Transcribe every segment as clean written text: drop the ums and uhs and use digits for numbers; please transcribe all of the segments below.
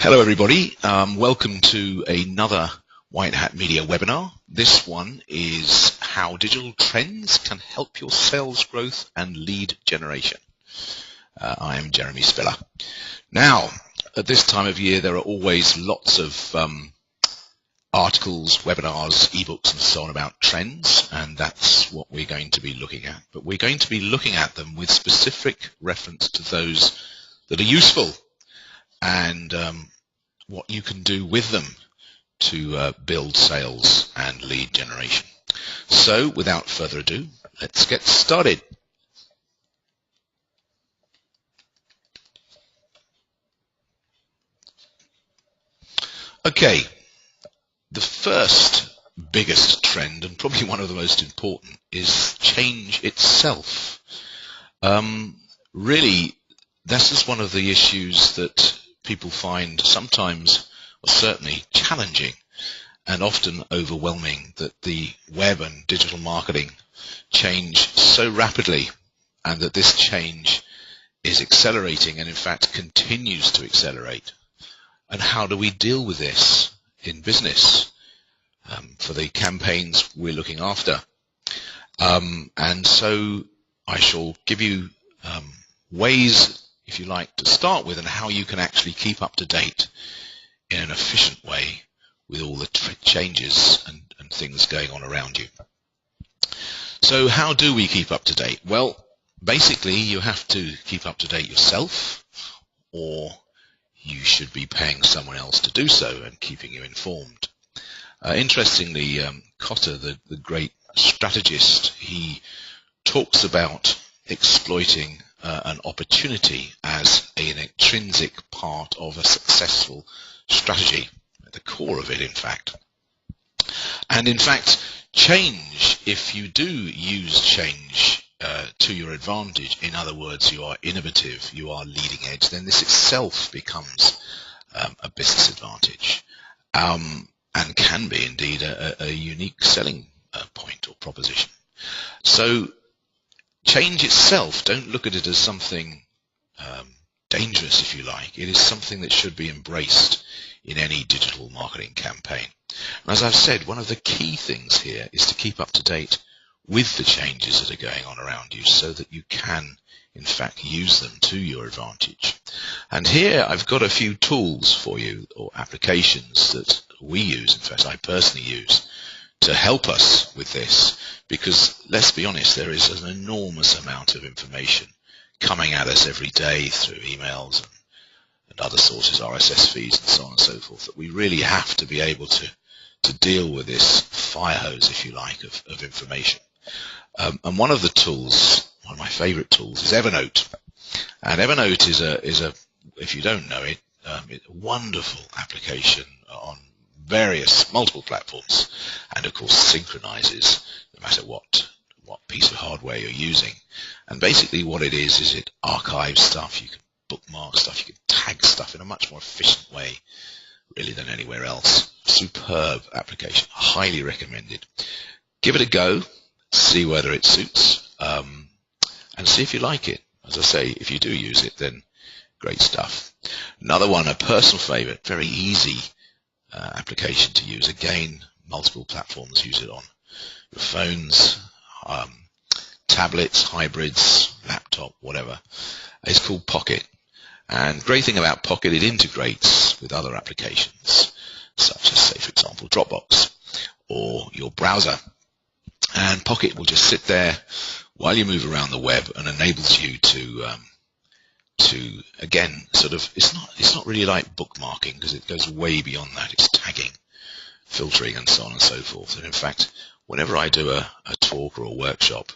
Hello everybody, welcome to another White Hat Media webinar. This one is how digital trends can help your sales growth and lead generation. I am Jeremy Spiller. Now, at this time of year there are always lots of articles, webinars, ebooks and so on about trends, and that's what we're going to be looking at. But we're going to be looking at them with specific reference to those that are useful and what you can do with them to build sales and lead generation. So without further ado, let's get started. Okay, the first biggest trend, and probably one of the most important, is change itself. Really, this is one of the issues that people find sometimes, or certainly, challenging and often overwhelming, that the web and digital marketing change so rapidly and that this change is accelerating and in fact continues to accelerate. And how do we deal with this in business for the campaigns we're looking after? And so I shall give you ways, if you like, to start with, and how you can actually keep up to date in an efficient way with all the changes and things going on around you. So how do we keep up to date? Well, basically you have to keep up to date yourself, or you should be paying someone else to do so and keeping you informed. Interestingly, Cotter, the great strategist, he talks about exploiting an opportunity as an intrinsic part of a successful strategy, at the core of it, in fact. And in fact, change, if you do use change to your advantage, in other words, you are innovative, you are leading edge, then this itself becomes a business advantage, and can be indeed a unique selling point or proposition. So change itself, don't look at it as something dangerous, if you like. It is something that should be embraced in any digital marketing campaign. And as I've said, one of the key things here is to keep up to date with the changes that are going on around you so that you can, in fact, use them to your advantage. And here I've got a few tools for you, or applications that we use, in fact I personally use, to help us with this, because let's be honest, there is an enormous amount of information coming at us every day through emails and other sources, RSS feeds and so on and so forth, that we really have to be able to deal with this fire hose, if you like, of information. And one of the tools, one of my favorite tools, is Evernote. And Evernote is a if you don't know it, a wonderful application on multiple platforms, and of course synchronizes no matter what piece of hardware you're using. And basically what it is it archives stuff, you can bookmark stuff, you can tag stuff in a much more efficient way really than anywhere else. Superb application, highly recommended. Give it a go, see whether it suits, and see if you like it. As I say, if you do use it, then great stuff. Another one, a personal favorite, very easy application to use. Again, multiple platforms use it on your phones, tablets, hybrids, laptop, whatever. It's called Pocket. And great thing about Pocket, it integrates with other applications, such as, say, for example, Dropbox or your browser. And Pocket will just sit there while you move around the web and enables you to again, sort of, it's not really like bookmarking, because it goes way beyond that. It's tagging, filtering and so on and so forth. And in fact, whenever I do a talk or a workshop,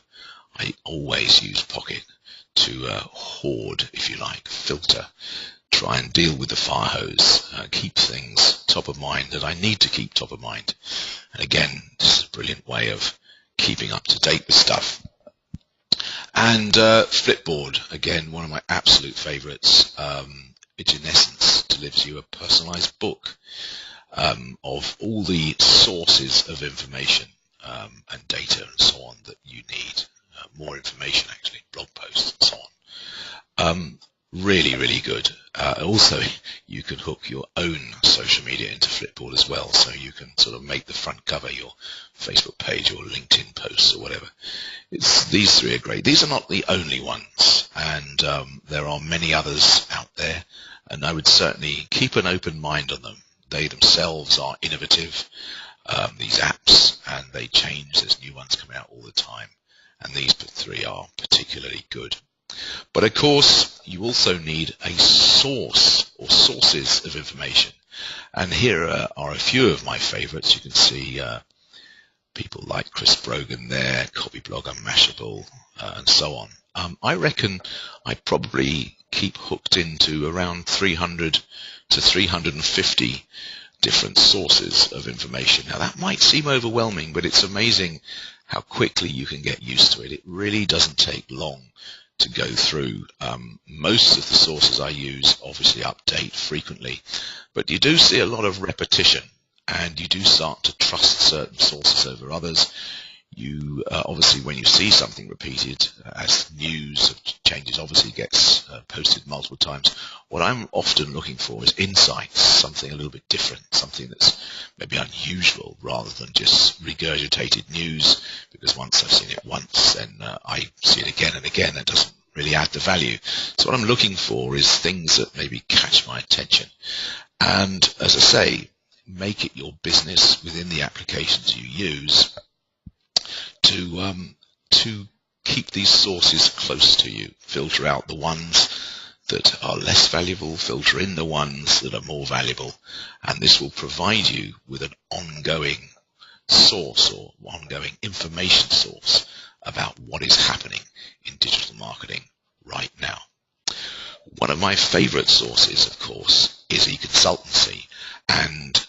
I always use Pocket to hoard, if you like, filter, try and deal with the fire hose, keep things top of mind that I need to keep top of mind. And again, this is a brilliant way of keeping up to date with stuff. And Flipboard, again, one of my absolute favorites, which in essence delivers you a personalized book of all the sources of information and data and so on that you need. More information, actually, blog posts and so on. Really, really good. Also, you can hook your own social media into Flipboard as well, so you can sort of make the front cover your Facebook page or LinkedIn posts or whatever. These three are great. These are not the only ones, and there are many others out there, and I would certainly keep an open mind on them. They themselves are innovative, these apps, and they change. There's new ones coming out all the time, and these three are particularly good. But of course, you also need a source or sources of information. And here are a few of my favorites. You can see people like Chris Brogan there, Copyblogger, Mashable, and so on. I reckon I probably keep hooked into around 300 to 350 different sources of information. Now that might seem overwhelming, but it's amazing how quickly you can get used to it. It really doesn't take long to go through. Most of the sources I use obviously update frequently, but you do see a lot of repetition, and you do start to trust certain sources over others. You obviously, when you see something repeated, as news changes obviously gets posted multiple times, what I'm often looking for is insights, something a little bit different, something that's maybe unusual rather than just regurgitated news, because once I've seen it once, then I see it again and again. That doesn't really add the value. So what I'm looking for is things that maybe catch my attention. And as I say, make it your business within the applications you use to keep these sources close to you. Filter out the ones that are less valuable, filter in the ones that are more valuable, and this will provide you with an ongoing source or ongoing information source about what is happening in digital marketing right now. One of my favorite sources, of course, is e-consultancy, and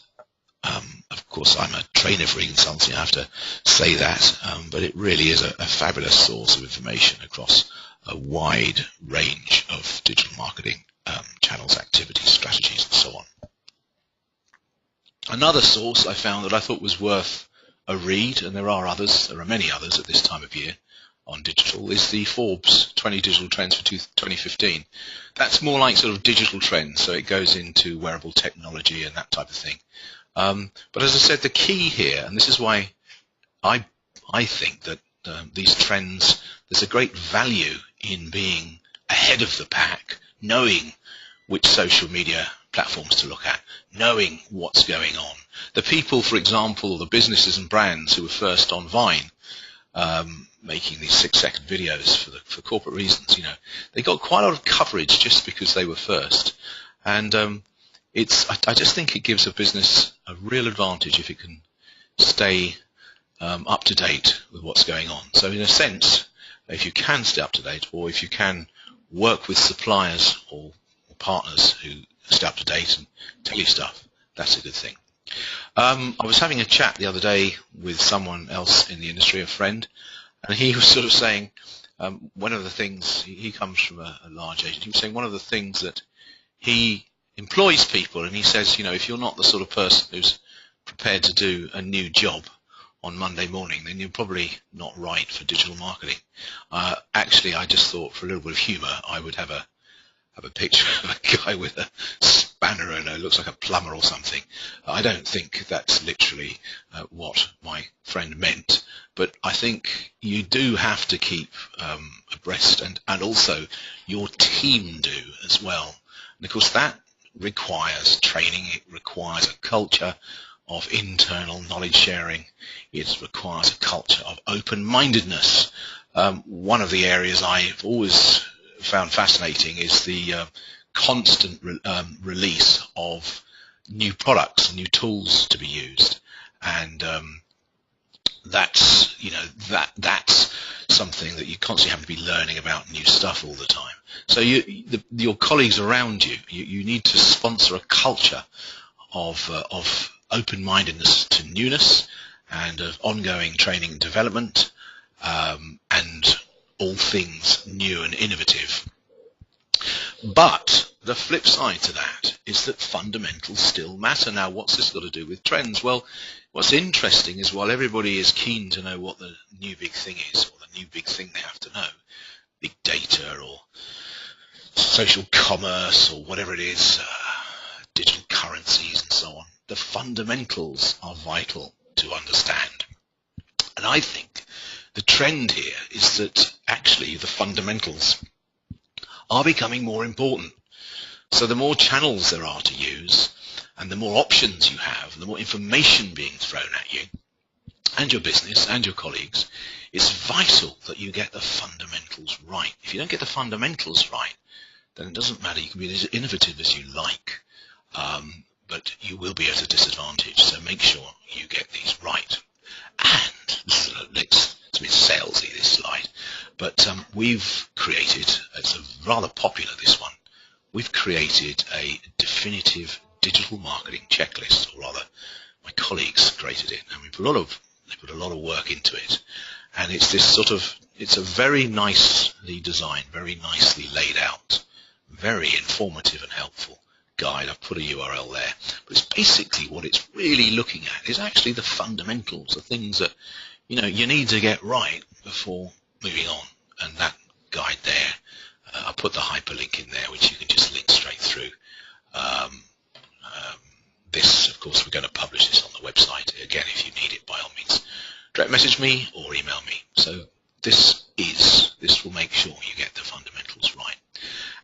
of course, I'm a trainer for e-consultancy, I have to say that, but it really is a fabulous source of information across a wide range of digital marketing channels, activities, strategies, and so on. Another source I found that I thought was worth a read, and there are many others at this time of year on digital, is the Forbes 20 Digital Trends for 2015. That's more like sort of digital trends, so it goes into wearable technology and that type of thing. But as I said, the key here, and this is why I think that these trends, there's a great value in being ahead of the pack, knowing which social media platforms to look at, knowing what's going on. The people, for example, the businesses and brands who were first on Vine, making these 6-second videos for corporate reasons, they got quite a lot of coverage just because they were first. And I just think it gives a business a real advantage if it can stay up to date with what's going on. So in a sense, if you can stay up to date, or if you can work with suppliers or partners who stay up to date and tell you stuff, that's a good thing. I was having a chat the other day with someone else in the industry, a friend, and he was sort of saying one of the things, he comes from a large agent, he was saying one of the things that he employs people, and he says, if you're not the sort of person who's prepared to do a new job on Monday morning, then you're probably not right for digital marketing. Actually, I just thought, for a little bit of humour, I would have a picture of a guy with a spanner and it looks like a plumber or something. I don't think that's literally what my friend meant, but I think you do have to keep abreast, and also your team do as well. And of course that requires training, it requires a culture of internal knowledge sharing, it requires a culture of open-mindedness. One of the areas I've always found fascinating is the constant release of new products, new tools to be used, and that's something that you constantly have to be learning about new stuff all the time. So your colleagues around you, you need to sponsor a culture of open-mindedness to newness and of ongoing training and development, and all things new and innovative. But the flip side to that is that fundamentals still matter. Now, what's this got to do with trends? Well, what's interesting is while everybody is keen to know what the new big thing is, or the new big thing they have to know, big data or social commerce or whatever it is, digital currencies and so on. The fundamentals are vital to understand. And I think the trend here is that actually the fundamentals are becoming more important. So the more channels there are to use and the more options you have, and the more information being thrown at you and your business and your colleagues, it's vital that you get the fundamentals right. If you don't get the fundamentals right, then it doesn't matter. You can be as innovative as you like, but you will be at a disadvantage. So make sure you get these right. And it's a bit salesy, this slide, but we've created, it's rather popular, this one, we've created a definitive digital marketing checklist, or rather my colleagues created it, and they put a lot of work into it. And it's this sort of, it's a very nicely designed, very nicely laid out, very informative and helpful guide. I've put a URL there, but it's basically what it's really looking at is actually the fundamentals, the things that you need to get right before moving on. And that guide there, I put the hyperlink in there, which you can just link straight through. This, of course, we're going to publish this on the website. Again, if you need it, by all means, direct message me or email me. So this will make sure you get the fundamentals right.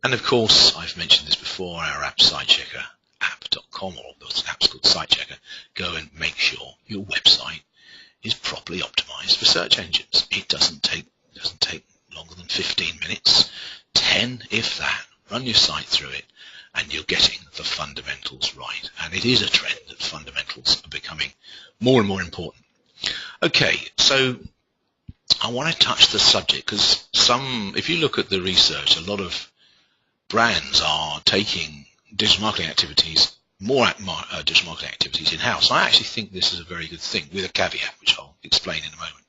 And of course, I've mentioned this before, our app, SiteChecker, app.com, or the app's called SiteChecker. Go and make sure your website is properly optimized for search engines. It doesn't take longer than 15 minutes, 10 if that. Run your site through it, and you're getting the fundamentals right. And it is a trend that fundamentals are becoming more and more important. Okay, so I want to touch the subject because if you look at the research, a lot of brands are taking digital marketing activities, digital marketing activities in-house. I actually think this is a very good thing, with a caveat, which I'll explain in a moment.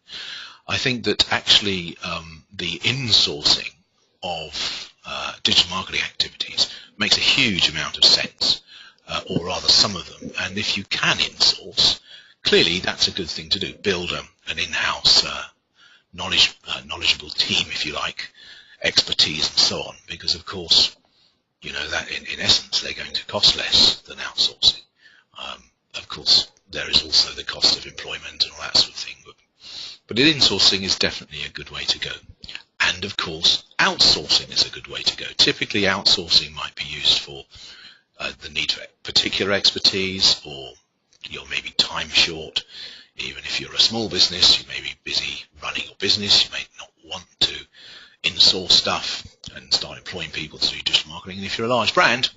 I think that actually the insourcing of digital marketing activities makes a huge amount of sense, or rather some of them. And if you can insource, clearly that's a good thing to do. Build an in-house knowledgeable team, if you like, expertise and so on, because of course, that in essence they're going to cost less than outsourcing. Of course, there is also the cost of employment and all that sort of thing, but insourcing is definitely a good way to go. And of course, outsourcing is a good way to go. Typically, outsourcing might be used for the need for particular expertise, or you're maybe time short. Even if you're a small business, you may be busy running your business. You may not want to in-source stuff and start employing people to do digital marketing. And if you're a large brand,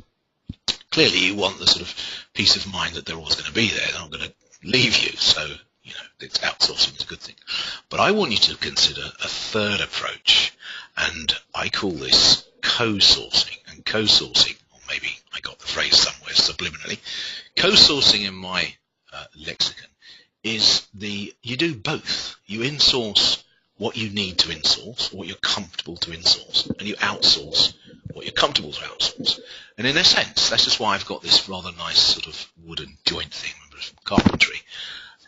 clearly you want the sort of peace of mind that they're always going to be there. They're not going to leave you. So, it's outsourcing is a good thing. But I want you to consider a third approach, and I call this co-sourcing. And co-sourcing, or maybe I got the phrase somewhere subliminally, co-sourcing in my lexicon is you do both. You insource what you need to insource, what you're comfortable to insource, and you outsource what you're comfortable to outsource. And in a sense, that's just why I've got this rather nice sort of wooden joint thing from carpentry.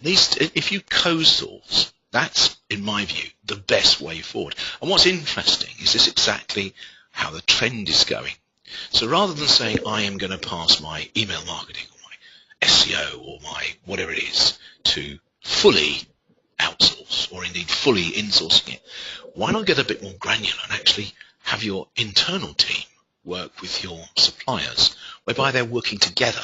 If you co-source, that's, in my view, the best way forward. And what's interesting is this exactly how the trend is going. So rather than saying, I am going to pass my email marketing or my SEO or my whatever it is to fully outsource, or indeed fully insourcing it, why not get a bit more granular and actually have your internal team work with your suppliers, whereby they're working together?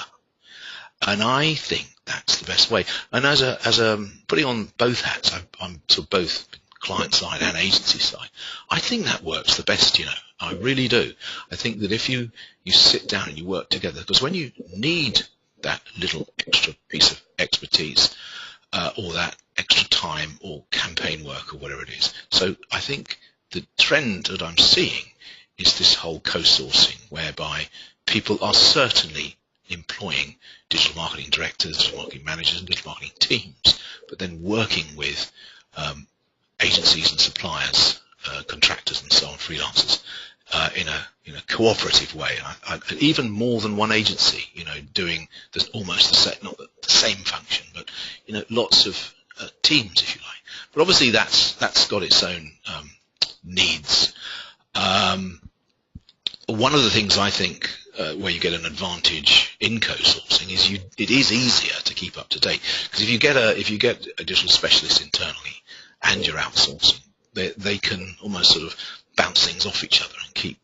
And I think that's the best way. And as a putting on both hats, I'm sort of both client side and agency side, I think that works the best, I really do. I think that if you sit down and you work together, because when you need that little extra piece of expertise, or that extra time or campaign work or whatever it is. So I think the trend that I'm seeing is this whole co-sourcing, whereby people are certainly employing digital marketing directors, digital marketing managers and digital marketing teams, but then working with agencies and suppliers, contractors and so on, freelancers, in a cooperative way. Even more than one agency, doing almost not the same function, but lots of teams, if you like. But obviously that's got its own needs. one of the things I think where you get an advantage in co-sourcing is it is easier to keep up to date, because if you get a digital specialist internally and you're outsourcing, they can almost sort of bounce things off each other and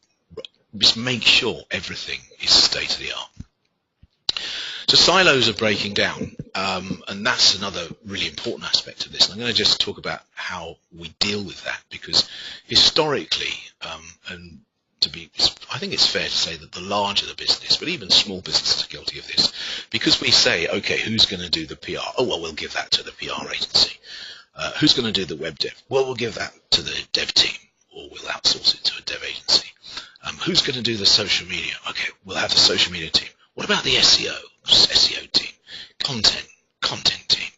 just make sure everything is state of the art. So silos are breaking down, and that's another really important aspect of this. And I'm going to just talk about how we deal with that, because historically, I think it's fair to say that the larger the business, but even small businesses are guilty of this, because we say, okay, who's going to do the PR? Oh, well, we'll give that to the PR agency. Who's going to do the web dev? Well, we'll give that to the dev team, or we'll outsource it to a dev agency. Who's going to do the social media? Okay, we'll have the social media team. What about the SEO team, content team?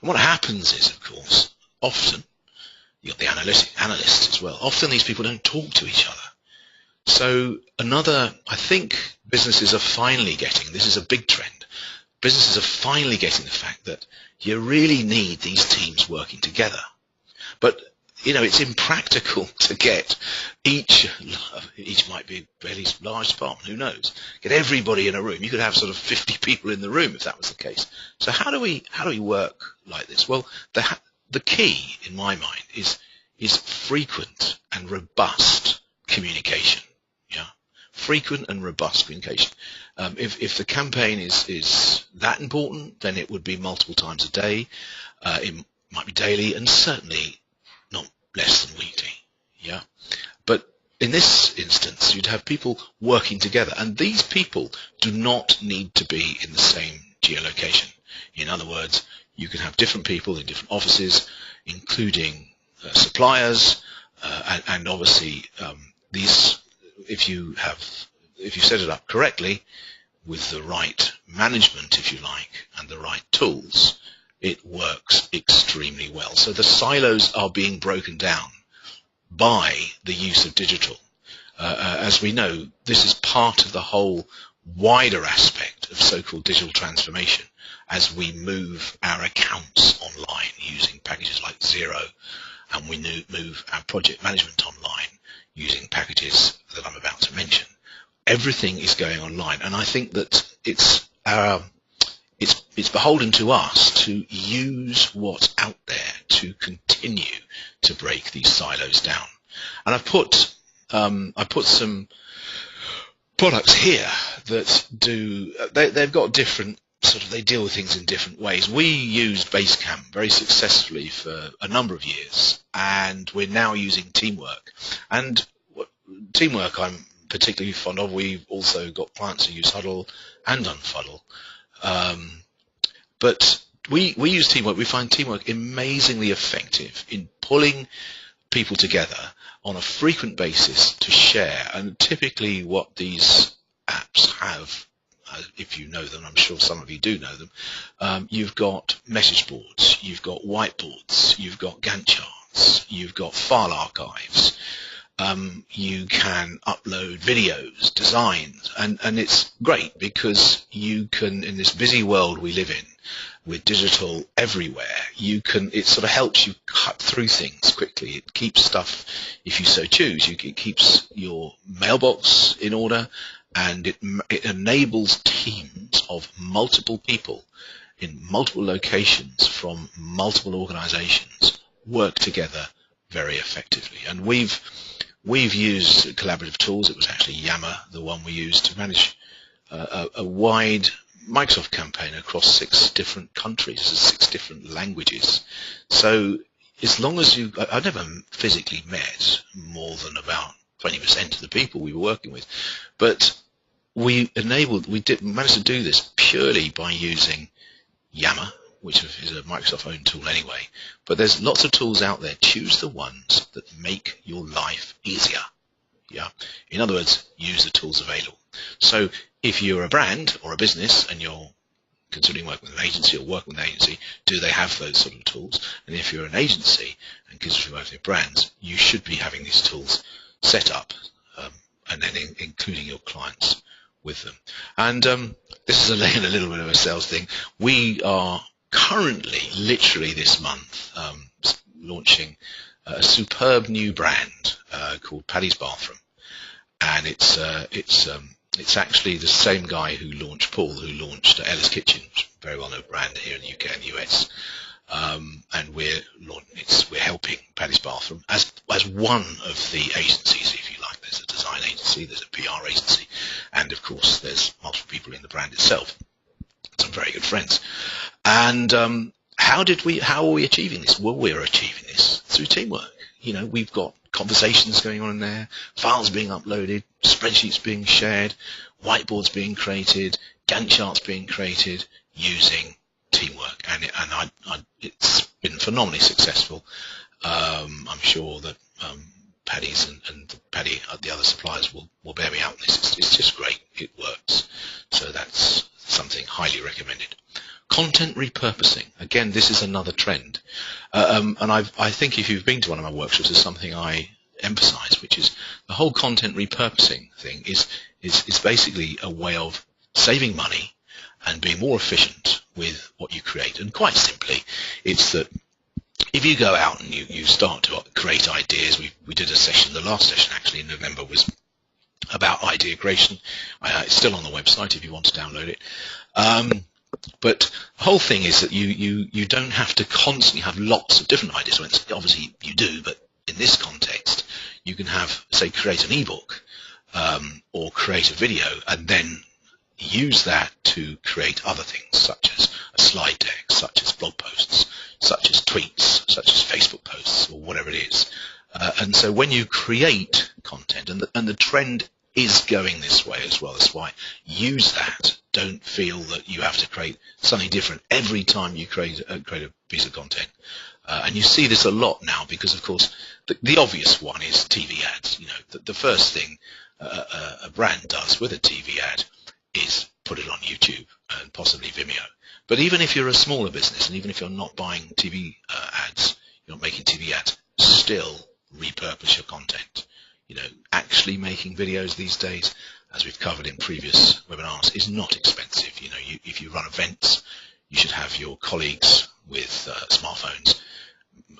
And what happens is, of course, often you've got the analysts as well. Often these people don't talk to each other. So I think businesses are finally getting, this is a big trend, businesses are finally getting the fact that you really need these teams working together. But it's impractical to get each might be a fairly large department, who knows, get everybody in a room. You could have sort of 50 people in the room if that was the case. So how do we work like this? Well, the key in my mind is frequent and robust communication. Yeah, frequent and robust communication. If the campaign is that important, then it would be multiple times a day. It might be daily, and certainly not less than weekly. Yeah, but in this instance, you'd have people working together, and these people do not need to be in the same geolocation. In other words, you can have different people in different offices, including suppliers, and obviously these. If you set it up correctly, with the right management, if you like, and the right tools, it works extremely well. So the silos are being broken down by the use of digital. As we know, this is part of the whole wider aspect of so-called digital transformation, as we move our accounts online using packages like Xero, and we move our project management online using packages that I'm about to mention. Everything is going online, and I think that it's beholden to us to use what's out there to continue to break these silos down. And I put some products here that they've got different they deal with things in different ways. We used Basecamp very successfully for a number of years, and we're now using Teamwork. And Teamwork I'm particularly fond of. We've also got clients who use Huddle and Unfuddle. But we use Teamwork. We find Teamwork amazingly effective in pulling people together on a frequent basis to share. And typically what these apps have, if you know them, I'm sure some of you do know them, you've got message boards, you've got whiteboards, you've got Gantt charts, you've got file archives, you can upload videos, designs, and it's great because you can, in this busy world we live in, with digital everywhere, it sort of helps you cut through things quickly. It keeps stuff, if you so choose, it keeps your mailbox in order, and it enables teams of multiple people in multiple locations from multiple organizations work together very effectively. And we've used collaborative tools. It was actually Yammer, the one we used to manage a wide Microsoft campaign across 6 different countries, 6 different languages. So as long as I've never physically met more than about 20% of the people we were working with, but we managed to do this purely by using Yammer, which is a Microsoft-owned tool anyway. But there's lots of tools out there. Choose the ones that make your life easier. Yeah. In other words, use the tools available. So if you're a brand or a business and you're considering working with an agency or working with an agency, do they have those sort of tools? And if you're an agency and considering working with brands, you should be having these tools set up, and then including your clients with them. And this is a little bit of a sales thing. We are currently, literally this month, launching a superb new brand called Paddy's Bathroom. and it's actually the same guy who launched Ella's Kitchen, very well known brand here in the UK and the US. And we're helping Paddy's Bathroom as one of the agencies, if you like. There's a design agency, there's a PR agency, and of course there's multiple people in the brand itself. Some very good friends. And how are we achieving this? Well, we're achieving this through teamwork. You know, we've got conversations going on in there, files being uploaded, spreadsheets being shared, whiteboards being created, Gantt charts being created using teamwork, and it's been phenomenally successful. I'm sure that Paddy's and Paddy, the other suppliers, will bear me out on this. It's just great. It works. So that's something highly recommended. Content repurposing. Again, this is another trend. And I think if you've been to one of my workshops, there's something I emphasize, which is the whole content repurposing thing is basically a way of saving money and being more efficient with what you create. And quite simply, it's that if you go out and you start to create ideas, we did a session, the last session actually in November was about idea creation. It's still on the website if you want to download it. But the whole thing is that you don't have to constantly have lots of different ideas. Obviously you do, but in this context, you can have, say, create an ebook or create a video and then use that to create other things, such as a slide deck, such as blog posts, such as tweets, such as Facebook posts, or whatever it is. And so when you create content, and the trend is going this way as well, that's why use that. Don't feel that you have to create something different every time you create a piece of content. And you see this a lot now because, of course, the obvious one is TV ads. You know, the first thing a brand does with a TV ad is put it on YouTube and possibly Vimeo. But even if you're a smaller business and even if you're not buying TV ads, you're not making TV ads, still repurpose your content. You know, actually making videos these days, as we've covered in previous webinars, is not expensive. You know, if you run events, you should have your colleagues with smartphones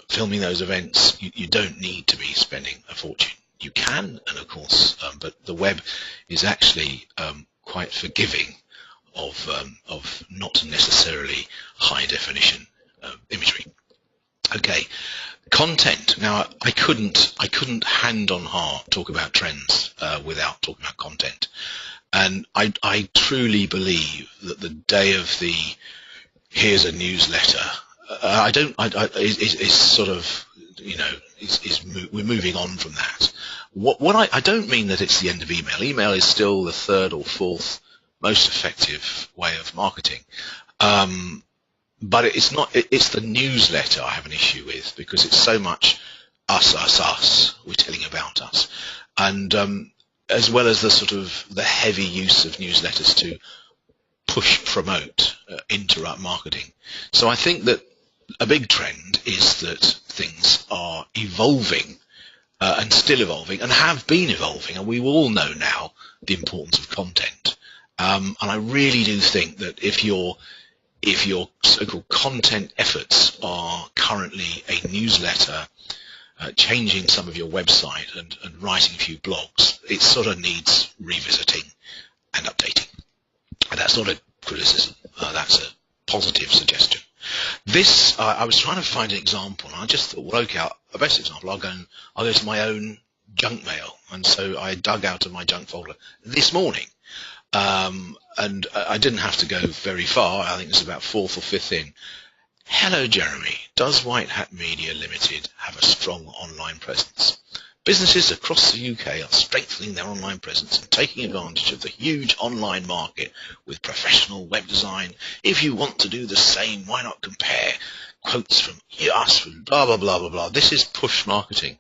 filming those events. You don't need to be spending a fortune. You can, and of course, but the web is actually quite forgiving of not necessarily high definition imagery. Okay, content. Now I couldn't hand on heart talk about trends without talking about content, and I truly believe that the day of the here's a newsletter, is sort of, you know, we're moving on from that. I don't mean that it's the end of email. Email is still the third or fourth most effective way of marketing. But it's not. It's the newsletter I have an issue with because it's so much us. We're telling about us, and as well as the sort of the heavy use of newsletters to push, promote, interrupt marketing. So I think that a big trend is that things are evolving and still evolving and have been evolving, and we all know now the importance of content. And I really do think that if your so-called content efforts are currently a newsletter, changing some of your website and writing a few blogs, it sort of needs revisiting and updating. And that's not a criticism, that's a positive suggestion. This, I was trying to find an example, and I just thought, well, okay, a best example, I'll go to my own junk mail, and so I dug out of my junk folder this morning. And I didn't have to go very far. I think it's about fourth or fifth in. Hello, Jeremy. Does White Hat Media Limited have a strong online presence? Businesses across the UK are strengthening their online presence and taking advantage of the huge online market with professional web design. If you want to do the same, why not compare quotes from us, from blah, blah, blah, blah, blah. This is push marketing.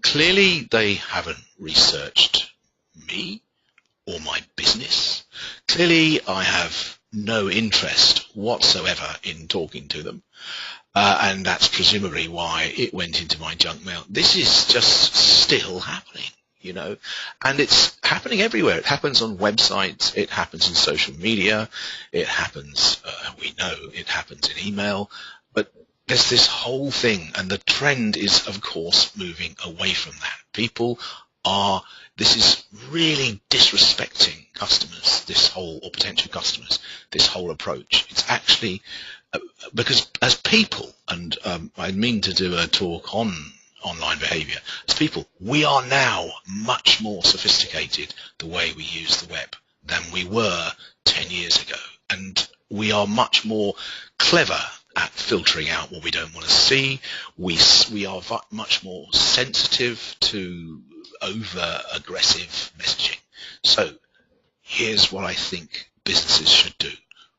Clearly, they haven't researched me or my business. Clearly, I have no interest whatsoever in talking to them. And that's presumably why it went into my junk mail. This is just still happening, you know, and it's happening everywhere. It happens on websites. It happens in social media. It happens, we know it happens in email. But there's this whole thing, and the trend is, of course, moving away from that. People this is really disrespecting customers, this whole, or potential customers, this whole approach. It's actually, because as people, and I mean to do a talk on online behavior, as people, we are now much more sophisticated the way we use the web than we were 10 years ago. And we are much more clever at filtering out what we don't want to see. We are much more sensitive to over-aggressive messaging. So here's what I think businesses should do.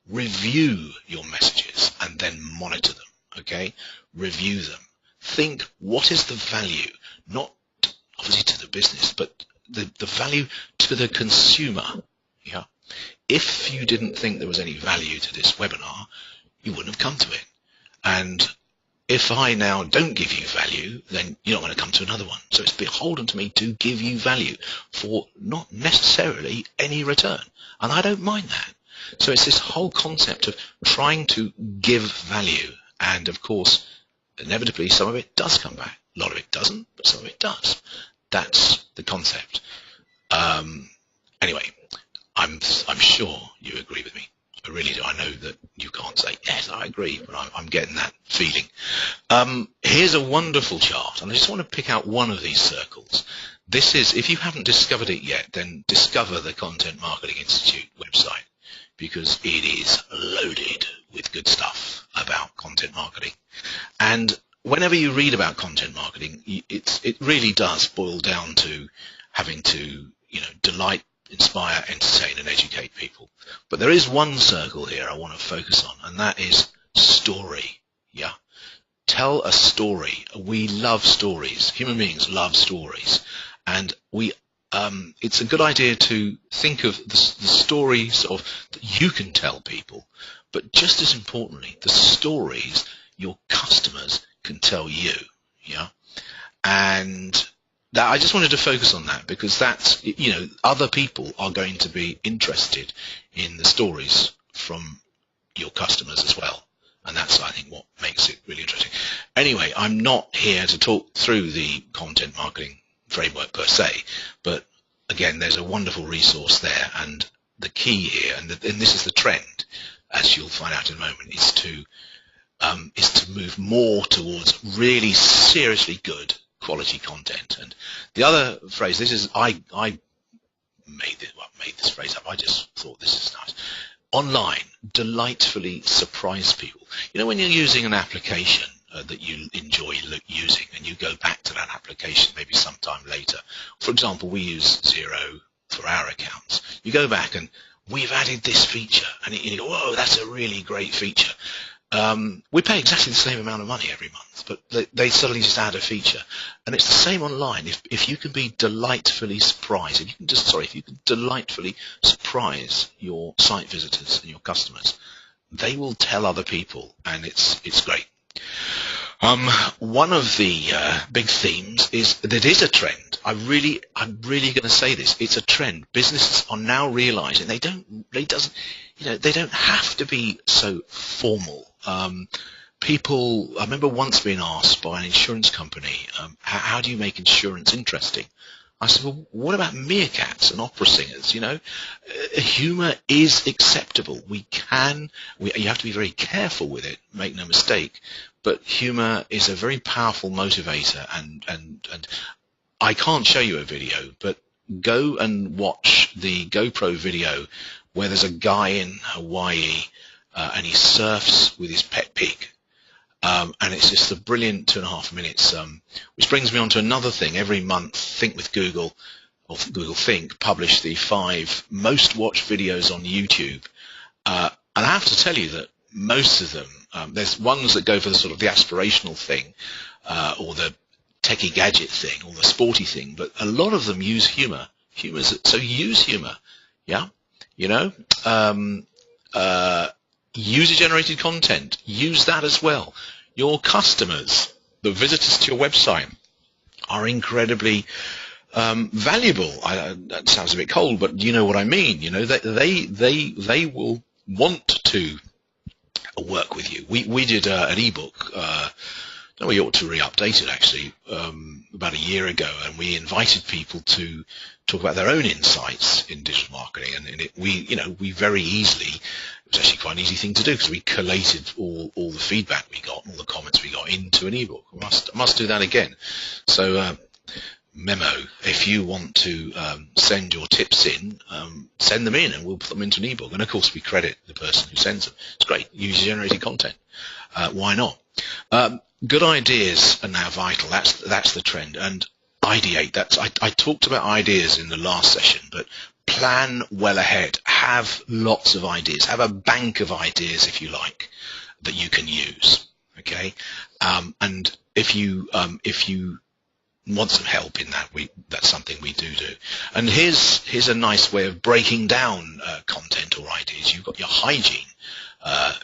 Review your messages and then monitor them, okay? Review them. Think, what is the value? Not obviously to the business, but the value to the consumer, yeah? If you didn't think there was any value to this webinar, you wouldn't have come to it. And if I now don't give you value, then you're not going to come to another one. So it's beholden to me to give you value for not necessarily any return. And I don't mind that. So it's this whole concept of trying to give value. And of course, inevitably, some of it does come back. A lot of it doesn't, but some of it does. That's the concept. Anyway, I'm sure you agree with me. I really do. I know that you can't say, yes, I agree, but I'm getting that feeling. Here's a wonderful chart, and I just want to pick out one of these circles. This is, if you haven't discovered it yet, then discover the Content Marketing Institute website, because it is loaded with good stuff about content marketing. And whenever you read about content marketing, it really does boil down to having to, delight, inspire, entertain, and educate people. But there is one circle here I want to focus on, and that is story. Yeah, tell a story. We love stories. Human beings love stories, and it's a good idea to think of the stories that you can tell people, but just as importantly, the stories your customers can tell you. Yeah, and that I just wanted to focus on that, because that's, other people are going to be interested in the stories from your customers as well. And that's, I think, what makes it really interesting. Anyway, I'm not here to talk through the content marketing framework per se, but again, there's a wonderful resource there. And the key here, and this is the trend, as you'll find out in a moment, is to move more towards really seriously good quality content. And the other phrase, this is, I made this phrase up. I just thought this is nice. Online, delightfully surprise people. When you're using an application that you enjoy using, and you go back to that application maybe sometime later. For example, we use Xero for our accounts. You go back and we've added this feature, and you go, whoa, that's a really great feature. We pay exactly the same amount of money every month, but they suddenly just add a feature. And it's the same online. If you can be delightfully surprised, if you can delightfully surprise your site visitors and your customers, they will tell other people, and it's great. One of the big themes is that it is a trend. I'm really going to say this. It's a trend. Businesses are now realizing they don't have to be so formal. People, I remember once being asked by an insurance company, how do you make insurance interesting? I said, well, what about meerkats and opera singers? Humor is acceptable. You have to be very careful with it, make no mistake, but humor is a very powerful motivator, and I can't show you a video, but go and watch the GoPro video where there's a guy in Hawaii and he surfs with his pet pig. And it's just a brilliant 2.5 minutes, which brings me on to another thing. Every month, Think with Google, or Google Think, publish the 5 most watched videos on YouTube. And I have to tell you that most of them, there's ones that go for the sort of the aspirational thing, or the techie gadget thing, or the sporty thing, but a lot of them use humor. So use humor, yeah? User-generated content, use that as well. Your customers, the visitors to your website, are incredibly valuable. That sounds a bit cold, but you know what I mean. They will want to work with you. We did an ebook No, we ought to re-update it actually about a year ago, and we invited people to talk about their own insights in digital marketing, and we very easily, it was actually quite an easy thing to do because we collated all the feedback we got, all the comments we got into an ebook. I must do that again. So memo, if you want to send your tips in, send them in and we'll put them into an ebook, and of course we credit the person who sends them. It's great, user-generated content. Why not? Good ideas are now vital. That's the trend. And ideate. I talked about ideas in the last session, but plan well ahead. Have lots of ideas. Have a bank of ideas, if you like, that you can use. Okay. And if you want some help in that, that's something we do. And here's a nice way of breaking down content or ideas. You've got your hygiene,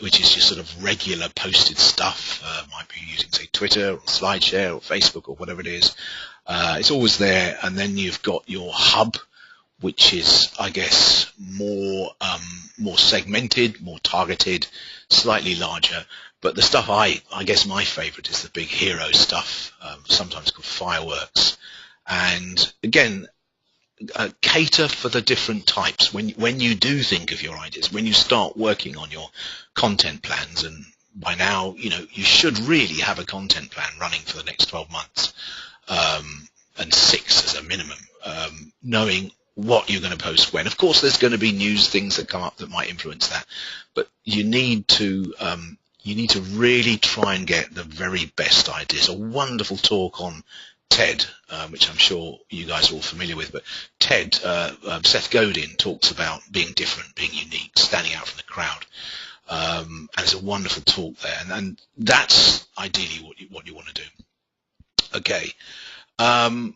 which is just sort of regular posted stuff. Might be using, say, Twitter or SlideShare or Facebook or whatever it is. It's always there. And then you've got your hub, which is, I guess, more segmented, more targeted, slightly larger. But the stuff I guess my favorite is the big hero stuff, sometimes called fireworks. And again, cater for the different types. When you do think of your ideas, when you start working on your content plans, and by now, you should really have a content plan running for the next 12 months, and 6 as a minimum, knowing what you're going to post when. Of course, there's going to be news things that come up that might influence that, but you need to really try and get the very best ideas. A wonderful talk on TED, which I'm sure you guys are all familiar with, but TED, Seth Godin talks about being different, being unique, standing out from the crowd. And it's a wonderful talk there, and that's ideally what you want to do. Okay. I'm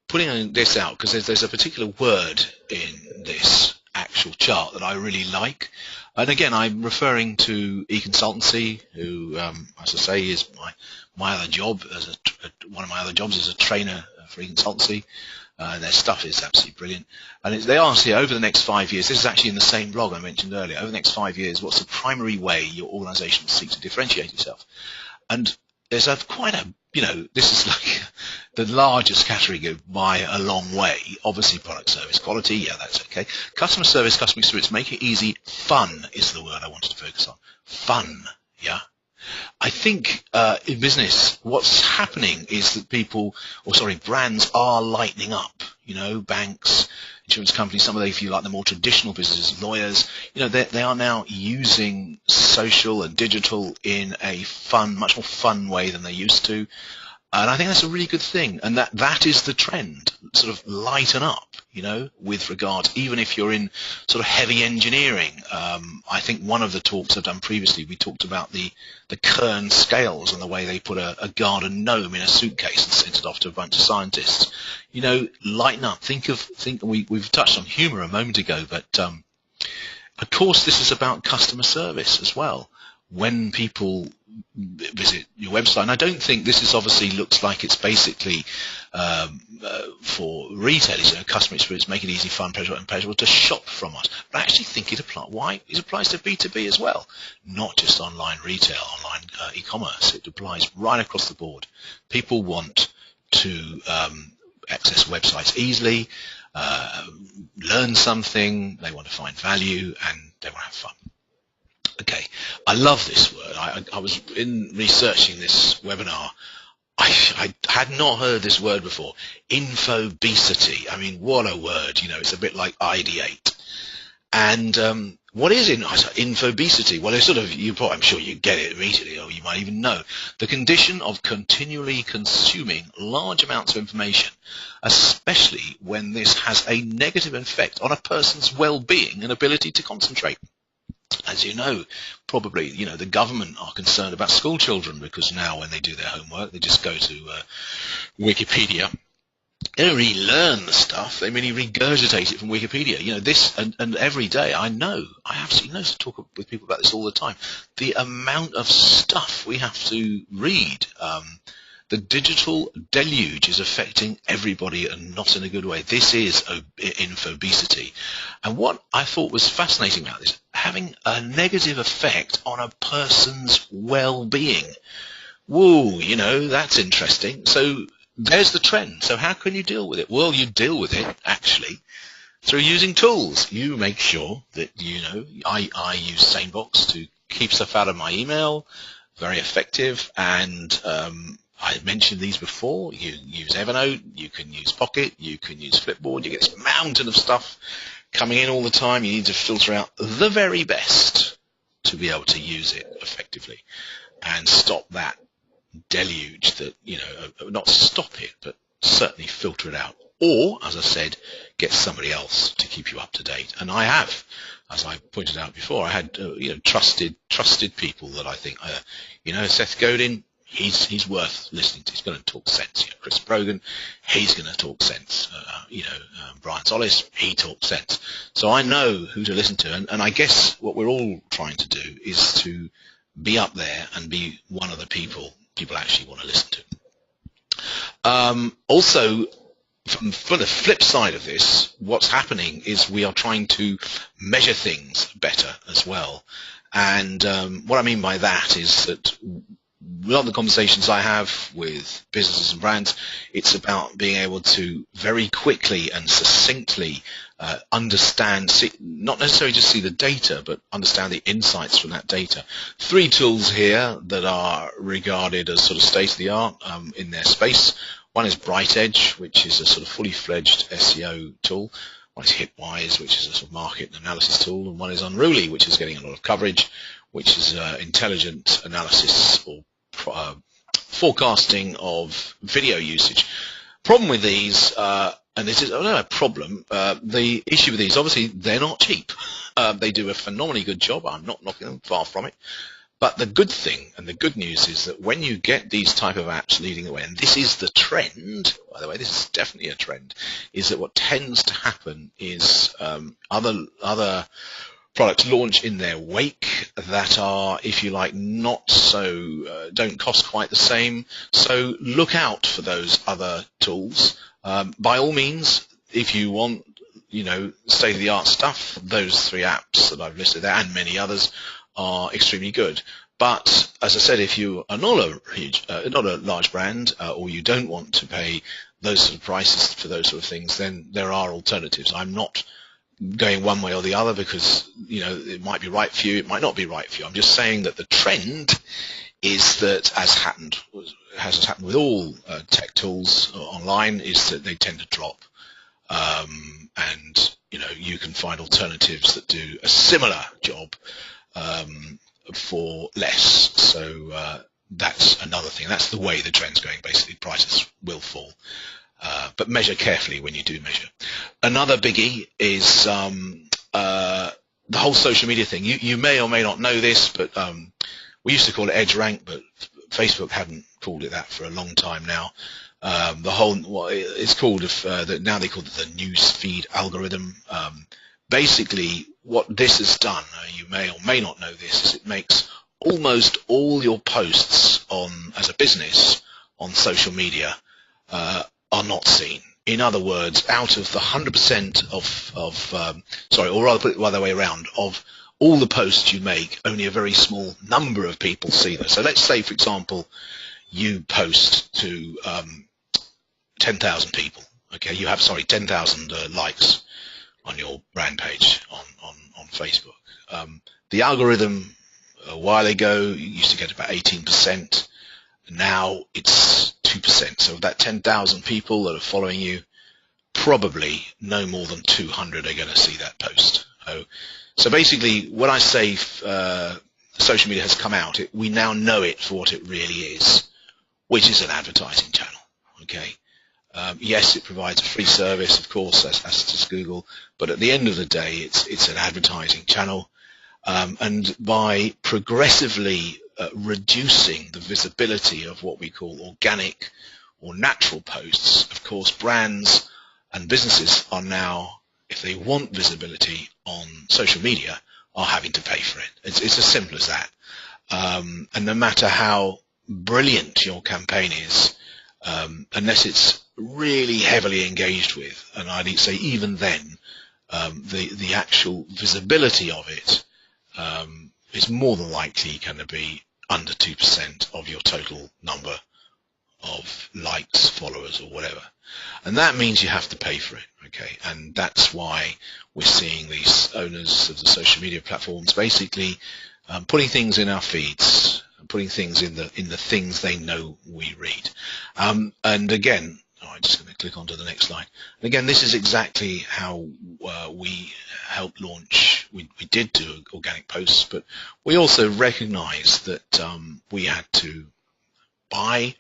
putting this out because there's a particular word in this actual chart that I really like. And again, I'm referring to e-consultancy, who, as I say, is my other job. One of my other jobs is a trainer for e-consultancy. Their stuff is absolutely brilliant. And they ask here, over the next 5 years, this is actually in the same blog I mentioned earlier, over the next 5 years, what's the primary way your organization seeks to differentiate itself? And there's this is like the largest category by a long way. Obviously, product, service, quality, yeah, that's okay. Customer service, customer experience, make it easy. Fun is the word I wanted to focus on. Fun, yeah. I think in business, what's happening is that brands are lightening up. Banks, insurance companies, some of the, if you like, the more traditional businesses, lawyers, they are now using social and digital in a much more fun way than they used to. And I think that's a really good thing. And that is the trend, sort of lighten up, with regard, even if you're in sort of heavy engineering. I think one of the talks I've done previously, we talked about the Kern scales and the way they put a garden gnome in a suitcase and sent it off to a bunch of scientists. Lighten up. We've touched on humor a moment ago, but of course this is about customer service as well. When people visit your website, and I don't think this is obviously looks like it's basically for retailers, customer experience, make it easy, fun, pleasurable to shop from us. But I actually think it applies to B2B as well, not just online retail, online e-commerce. It applies right across the board. People want to access websites easily, learn something, they want to find value, and they want to have fun. Okay, I love this word. I was in researching this webinar. I had not heard this word before. Infobesity. I mean, what a word. It's a bit like ideate. And what is infobesity? Well, it's I'm sure you get it immediately, or you might even know. The condition of continually consuming large amounts of information, especially when this has a negative effect on a person's well-being and ability to concentrate. As you know, probably, the government are concerned about school children because now when they do their homework, they just go to Wikipedia. They don't really learn the stuff. They merely regurgitate it from Wikipedia. This, and every day I absolutely know, to talk with people about this all the time, the amount of stuff we have to read. The digital deluge is affecting everybody, and not in a good way. This is infobesity. And what I thought was fascinating about this, having a negative effect on a person's well-being. Whoa, that's interesting. So there's the trend. So how can you deal with it? Well, you deal with it actually through using tools. You make sure that, I use SaneBox to keep stuff out of my email, very effective. And I mentioned these before. You use Evernote, you can use Pocket, you can use Flipboard. You get this mountain of stuff coming in all the time. You need to filter out the very best to be able to use it effectively and stop that deluge that, not stop it, but certainly filter it out. Or, as I said, get somebody else to keep you up to date. And I have, as I pointed out before, I had, trusted people that I think, Seth Godin, he's worth listening to. He's going to talk sense. Chris Brogan, he's going to talk sense. Brian Solis, he talks sense. So I know who to listen to. And I guess what we're all trying to do is to be up there and be one of the people actually want to listen to. Also, for the flip side of this, what's happening is we are trying to measure things better as well. And what I mean by that is that a lot of the conversations I have with businesses and brands, it's about being able to very quickly and succinctly understand, not necessarily just see the data, but understand the insights from that data. 3 tools here that are regarded as sort of state-of-the-art in their space. One is BrightEdge, which is a sort of fully fledged SEO tool. One is Hitwise, which is a sort of market analysis tool. And one is Unruly, which is getting a lot of coverage, which is intelligent analysis or forecasting of video usage. Problem with these, and this is a problem, the issue with these, obviously they're not cheap. They do a phenomenally good job. I'm not knocking them, far from it. But the good thing and the good news is that when you get these type of apps leading the way, and this is the trend, by the way, this is definitely a trend, is that what tends to happen is other products launch in their wake that are, if you like, not so, don't cost quite the same. So look out for those other tools. By all means, if you want, state-of-the-art stuff, those 3 apps that I've listed there and many others are extremely good. But as I said, if you are not a large brand, or you don't want to pay those sort of prices for those sort of things, then there are alternatives. I'm not going one way or the other because it might be right for you, it might not be right for you. I'm just saying that the trend is that, as has happened with all tech tools online, is that they tend to drop, and you can find alternatives that do a similar job for less. So that's another thing. That's the way the trend's going. Basically, prices will fall. But measure carefully when you do measure. Another biggie is the whole social media thing. You may or may not know this, but we used to call it EdgeRank, but Facebook hadn't called it that for a long time now. It's called now they call it the newsfeed algorithm. Basically, what this has done, you may or may not know this, is it makes almost all your posts as a business on social media are not seen. In other words, out of the 100% or rather put it the other way around, of all the posts you make, only a very small number of people see them. So let's say, for example, you post to 10,000 people. Okay, you have 10,000 likes on your brand page on Facebook. The algorithm a while ago used to get about 18%. Now it's 2%. So of that 10,000 people that are following you, probably no more than 200 are going to see that post. So basically, when I say social media has come out, we now know it for what it really is, which is an advertising channel. Okay. Yes, it provides a free service, of course, as does Google, but at the end of the day, it's an advertising channel. And by progressively reducing the visibility of what we call organic or natural posts, of course, brands and businesses are now, if they want visibility on social media, are having to pay for it. It's as simple as that. And no matter how brilliant your campaign is, unless it's really heavily engaged with, and I'd say even then, the actual visibility of it is more than likely going to be under 2% of your total number of likes, followers, or whatever. And that means you have to pay for it, okay? And that's why we're seeing these owners of the social media platforms basically putting things in our feeds, putting things in the things they know we read. And again, I'm just going to click on to the next slide. And again, this is exactly how we helped launch. We did do organic posts, but we also recognized that we had to buy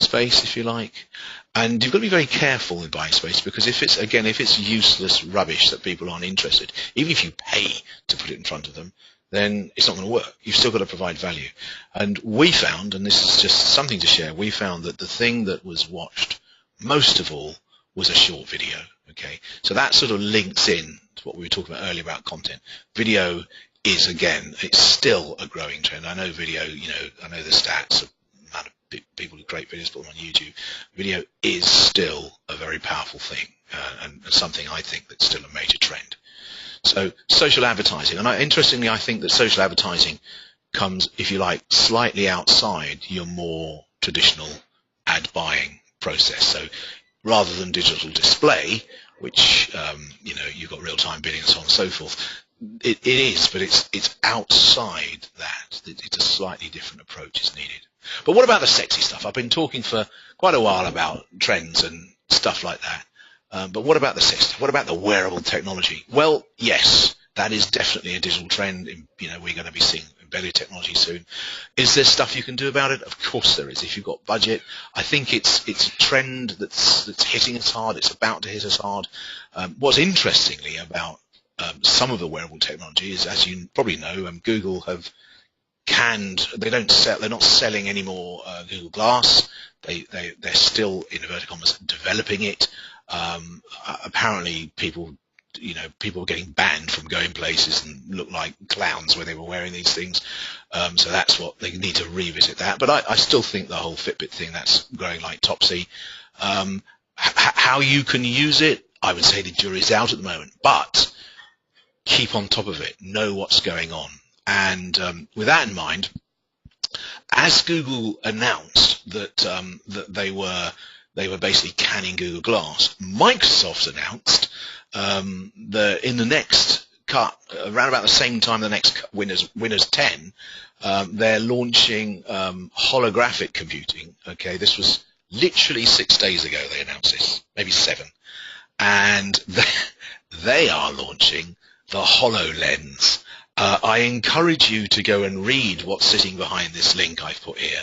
space, if you like, and you've got to be very careful with buying space, because if it's useless rubbish that people aren't interested, even if you pay to put it in front of them, then it's not going to work. You've still got to provide value. And we found, and this is just something to share, we found that the thing that was watched most of all was a short video. Okay, so that sort of links in to what we were talking about earlier about content. Video is, again, it's still a growing trend. I know video, I know the stats of the amount of people with great videos put them on YouTube. Video is still a very powerful thing, and something I think that's still a major trend. So social advertising, and interestingly, I think that social advertising comes, if you like, slightly outside your more traditional ad buying process. So rather than digital display, which you've got real-time bidding and so on and so forth, it is, but it's outside that. It's a slightly different approach is needed. But what about the sexy stuff? I've been talking for quite a while about trends and stuff like that. But what about the sexy stuff? What about the wearable technology? Well, yes, that is definitely a digital trend. We're going to be seeing embedded technology soon. Is there stuff you can do about it? Of course there is. If you've got budget, I think it's a trend that's hitting us hard. It's about to hit us hard. What's interestingly about some of the wearable technology is, as you probably know, Google have canned. They're not selling any more Google Glass. They're still, in inverted commas, developing it. Apparently people were getting banned from going places and look like clowns when they were wearing these things. So that's what they need to revisit that. But I still think the whole Fitbit thing, that's growing like Topsy. How you can use it, I would say the jury's out at the moment, but keep on top of it, know what's going on. And with that in mind, as Google announced that they were basically canning Google Glass, Microsoft announced that in the next cut, around about the same time the next Windows 10, they're launching holographic computing. Okay, this was literally 6 days ago they announced this, maybe 7, and they are launching the HoloLens. I encourage you to go and read what's sitting behind this link I've put here,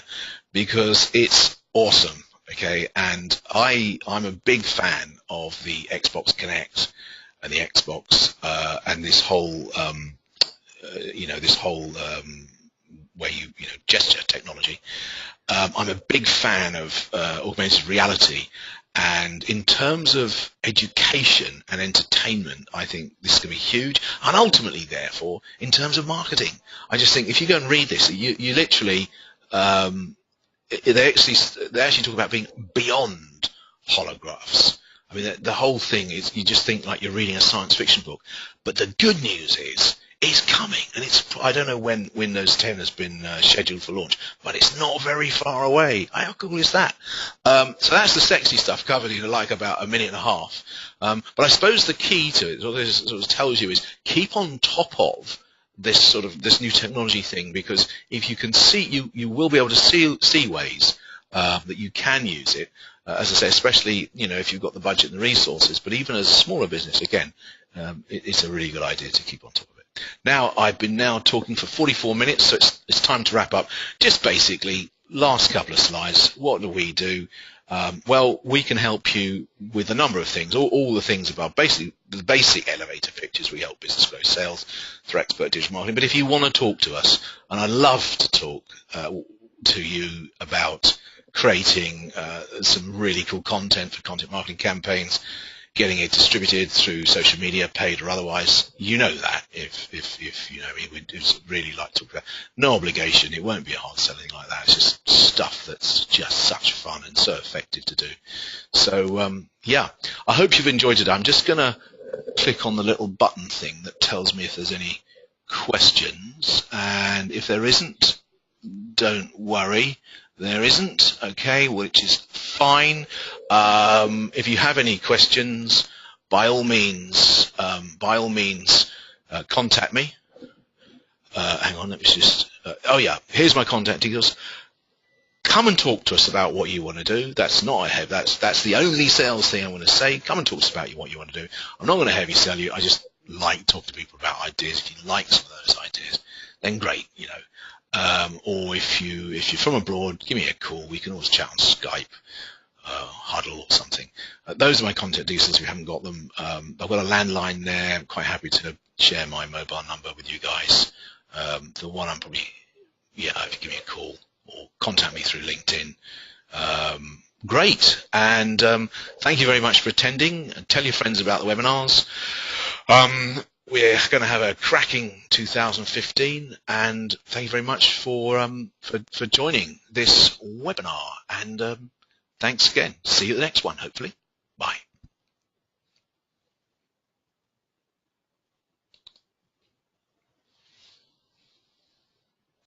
because it's awesome. Okay, and I'm a big fan of the Xbox Connect and the Xbox and this whole where you gesture technology. I'm a big fan of augmented reality, and in terms of education and entertainment, I think this is going to be huge. And ultimately, therefore, in terms of marketing, I just think if you go and read this, you literally they actually talk about being beyond holographs. I mean, the whole thing is, you just think like you're reading a science fiction book. But the good news is, it's coming, and I don't know when Windows 10 has been scheduled for launch, but it's not very far away. How cool is that? So that's the sexy stuff covered in like about a minute and a half. But I suppose the key to it, what this sort of tells you, is keep on top of this new technology thing, because if you can see, you will be able to see ways that you can use it. As I say, especially if you've got the budget and the resources. But even as a smaller business, again, it's a really good idea to keep on top of it. Now, I've been talking for 44 minutes, so it's time to wrap up. Just basically, last couple of slides. What do we do? Well, we can help you with a number of things, all the things above. Basically, the basic elevator pitches. We help business grow sales through expert digital marketing. But if you want to talk to us, and I love to talk to you about creating some really cool content for content marketing campaigns, getting it distributed through social media, paid or otherwise, that. If you know me, we'd really like to talk about. No obligation. It won't be a hard selling like that. It's just stuff that's just such fun and so effective to do. So yeah, I hope you've enjoyed it. I'm just going to click on the little button thing that tells me if there's any questions, and if there isn't, don't worry, there isn't. Okay, which is fine. If you have any questions, by all means, contact me. Hang on, let me just. Oh yeah, here's my contact details. Come and talk to us about what you want to do. That's not that's the only sales thing I want to say. Come and talk to us about what you want to do. I'm not going to heavy sell you. I just like to talk to people about ideas. If you like some of those ideas, then great, you know. Or if you're from abroad, give me a call. We can always chat on Skype, Huddle or something. Those are my contact details if you haven't got them. I've got a landline there. I'm quite happy to share my mobile number with you guys. The one I'm probably, if you give me a call or contact me through LinkedIn. Great. And thank you very much for attending. And tell your friends about the webinars. We're going to have a cracking 2015, and thank you very much for joining this webinar. And thanks again. See you at the next one, hopefully.